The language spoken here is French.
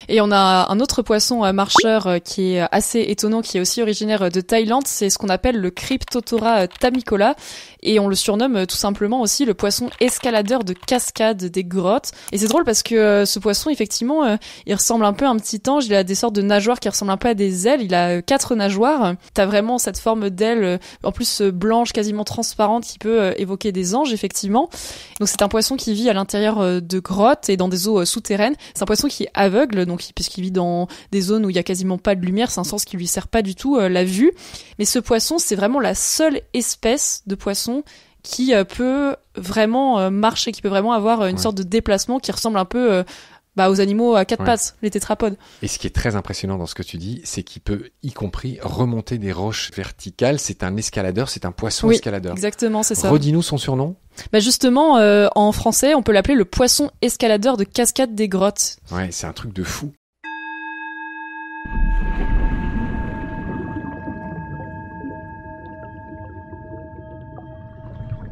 Et on a un autre poisson marcheur qui est assez étonnant, qui est aussi originaire de Thaïlande, c'est ce qu'on appelle le Cryptotora tamicola, et on le surnomme tout simplement aussi le poisson escaladeur de cascade des grottes. Et c'est drôle parce que ce poisson, effectivement, il ressemble un peu à un petit ange, il a des sortes de nageoires qui ressemblent un peu à des ailes, il a 4 nageoires, t'as vraiment cette forme d'aile, en plus blanche, quasiment transparente, qui peut évoquer des anges, effectivement. Donc c'est un poisson qui vit à l'intérieur de grottes et dans des eaux souterraines. C'est un poisson qui est aveugle, donc puisqu'il vit dans des zones où il y a quasiment pas de lumière, c'est un sens qui lui sert pas du tout la vue. Mais ce poisson, c'est vraiment la seule espèce de poisson qui peut vraiment marcher, qui peut vraiment avoir une sorte de déplacement qui ressemble un peu aux animaux à 4 pattes, les tétrapodes. Et ce qui est très impressionnant dans ce que tu dis, c'est qu'il peut y compris remonter des roches verticales. C'est un escaladeur, c'est un poisson escaladeur. Exactement, c'est ça. Redis-nous son surnom. Justement, en français, on peut l'appeler le poisson escaladeur de cascade des grottes. Ouais, c'est un truc de fou.